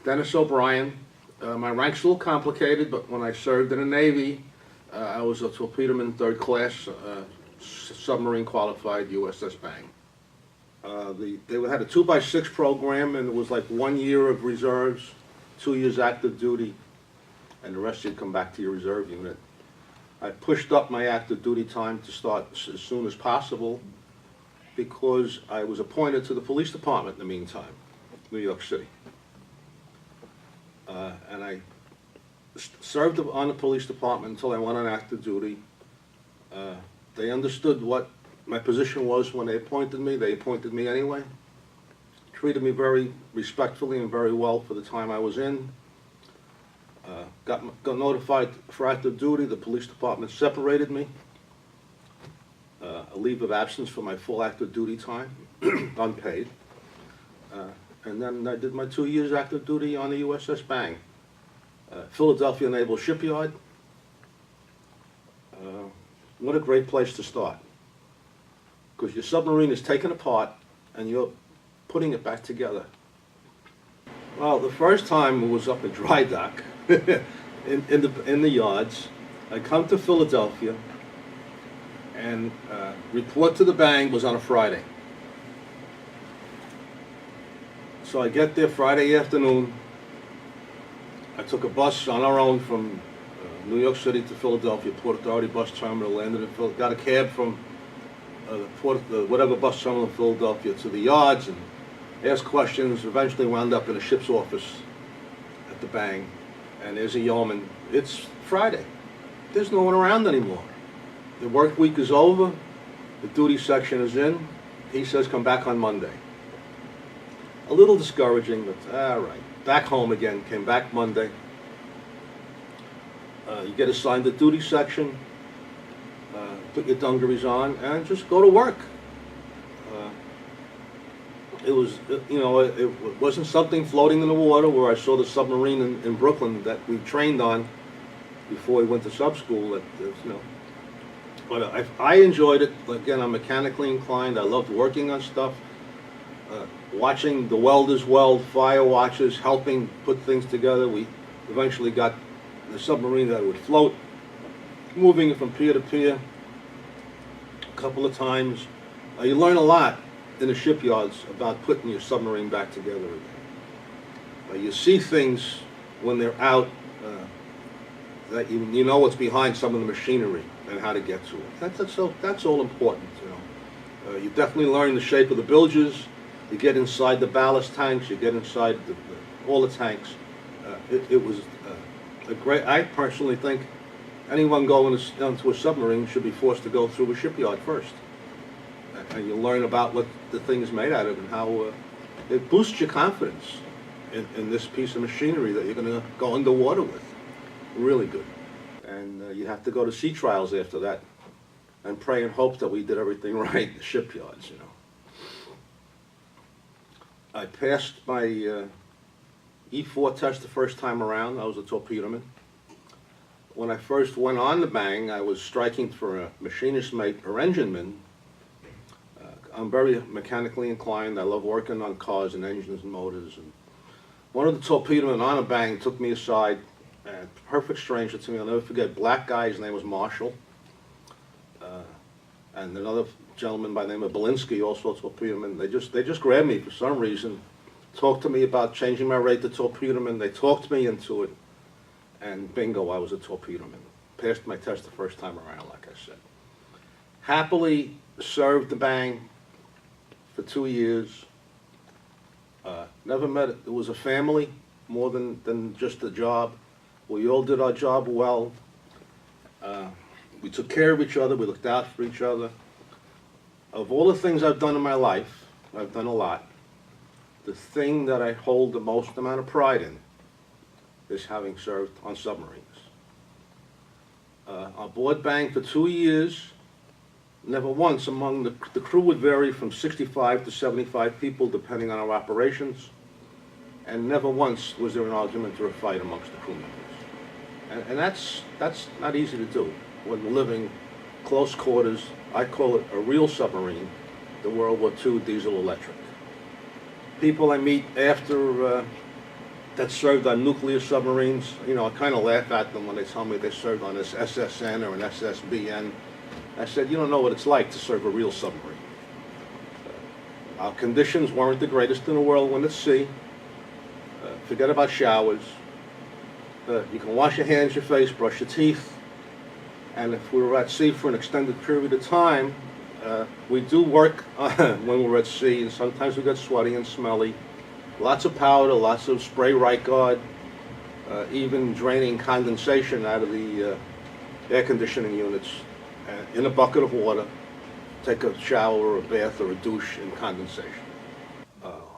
Dennis O'Brien. My rank's a little complicated, but when I served in the Navy, I was a torpedoman third class, submarine qualified USS Bang. They had a 2x6 program, and it was like 1 year of reserves, 2 years active duty, and the rest you'd come back to your reserve unit. I pushed up my active duty time to start as soon as possible because I was appointed to the police department in the meantime, New York City. And I served on the police department until I went on active duty. They understood what my position was when they appointed me. They appointed me anyway. Treated me very respectfully and very well for the time I was in. Got notified for active duty. The police department separated me. A leave of absence for my full active duty time, unpaid. And then I did my 2 years active duty on the USS Bang. Philadelphia Naval Shipyard. What a great place to start. Because your submarine is taken apart and you're putting it back together. Well, the first time was up at dry dock in the yards. I come to Philadelphia and report to the Bang was on a Friday. So I get there Friday afternoon. I took a bus on our own from New York City to Philadelphia, Port Authority bus terminal, landed in Philadelphia, got a cab from whatever bus terminal in Philadelphia to the yards and asked questions, eventually wound up in a ship's office at the Bang. And there's a yeoman. It's Friday. There's no one around anymore. The work week is over. The duty section is in. He says come back on Monday. A little discouraging, but all right. Back home again, came back Monday. You get assigned the duty section, put your dungarees on, and just go to work. It was, it wasn't something floating in the water where I saw the submarine in Brooklyn that we trained on before we went to sub school. But I enjoyed it. Again, I'm mechanically inclined. I loved working on stuff. Watching the welders weld, fire watches, helping put things together. We eventually got the submarine that would float, moving it from pier to pier a couple of times. You learn a lot in the shipyards about putting your submarine back together again. You see things when they're out that you know what's behind some of the machinery and how to get to it. That's all important. You definitely learn the shape of the bilges. You get inside the ballast tanks, you get inside all the tanks. It was a great, I personally think anyone going into a submarine should be forced to go through a shipyard first. And you learn about what the thing is made out of and how it boosts your confidence in this piece of machinery that you're going to go underwater with. Really good. And you have to go to sea trials after that and pray and hope that we did everything right in the shipyards, I passed my E4 test the first time around. I was a torpedoman. When I first went on the Bang, I was striking for a machinist mate or engineman. I'm very mechanically inclined. I love working on cars and engines and motors. And one of the torpedomen on a Bang took me aside, a perfect stranger to me. I'll never forget, black guy, his name was Marshall. And another gentleman by the name of Belinsky, also a torpedoman. They just grabbed me for some reason, talked to me about changing my rate to torpedoman. They talked me into it, and bingo, I was a torpedoman. Passed my test the first time around, like I said. Happily served the Bang for 2 years. Never met it. It was a family more than just a job. We all did our job well. We took care of each other. We looked out for each other. Of all the things I've done in my life, I've done a lot, the thing that I hold the most amount of pride in is having served on submarines. Aboard Bang for 2 years, never once among the crew would vary from 65 to 75 people depending on our operations, and never once was there an argument or a fight amongst the crew members. And that's not easy to do when living close quarters. I call it a real submarine, the World War II diesel electric. People I meet after that served on nuclear submarines. You know, I kind of laugh at them when they tell me they served on this SSN or an SSBN. I said, you don't know what it's like to serve a real submarine. Our conditions weren't the greatest in the world when at sea. Forget about showers. You can wash your hands, your face, brush your teeth. And if we were at sea for an extended period of time, we do work when we're at sea, and sometimes we get sweaty and smelly. Lots of powder, lots of spray right guard, even draining condensation out of the air conditioning units in a bucket of water. Take a shower or a bath or a douche in condensation.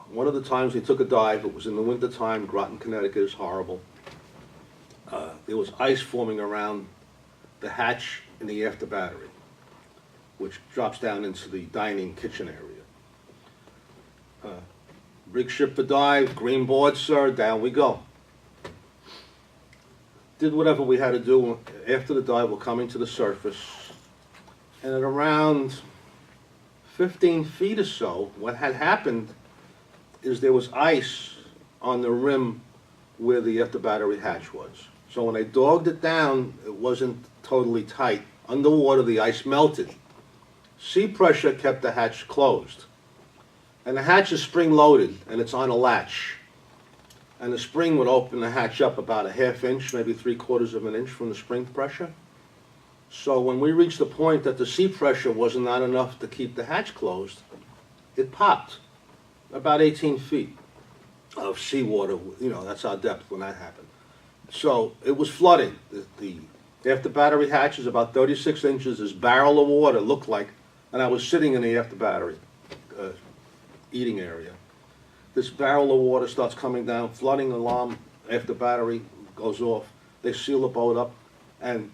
One of the times we took a dive, it was in the winter time. Groton, Connecticut is horrible. There was ice forming around the hatch in the after battery, which drops down into the dining kitchen area. Rig ship for dive, green board, sir, down we go. Did whatever we had to do. After the dive, we're coming to the surface, and at around 15 feet or so, what had happened is there was ice on the rim where the after battery hatch was. So when they dogged it down, it wasn't totally tight. Underwater, the ice melted. Sea pressure kept the hatch closed. And the hatch is spring-loaded, and it's on a latch. And the spring would open the hatch up about a half inch, maybe 3/4 of an inch from the spring pressure. So when we reached the point that the sea pressure was not enough to keep the hatch closed, it popped about 18 feet of seawater. You know, that's our depth when that happened. So it was flooding. The after battery hatch is about 36 inches. This barrel of water looked like, and I was sitting in the after battery eating area. This barrel of water starts coming down, flooding alarm after battery goes off. They seal the boat up, and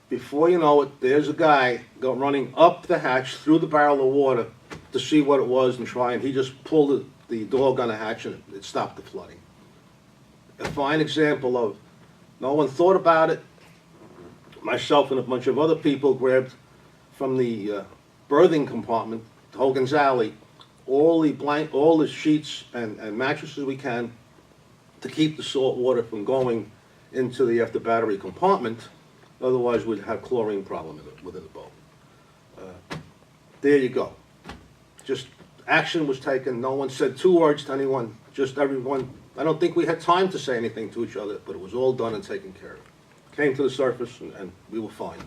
before you know it, there's a guy running up the hatch through the barrel of water to see what it was and try, and he just pulled the dog on the hatch and it stopped the flooding. A fine example of no one thought about it. Myself and a bunch of other people grabbed from the berthing compartment, Hogan's Alley, all the sheets and mattresses we can to keep the salt water from going into the after battery compartment. Otherwise, we'd have chlorine problem within the boat. There you go. Just action was taken. No one said 2 words to anyone. Just everyone. I don't think we had time to say anything to each other, but it was all done and taken care of. Came to the surface, and we were fine.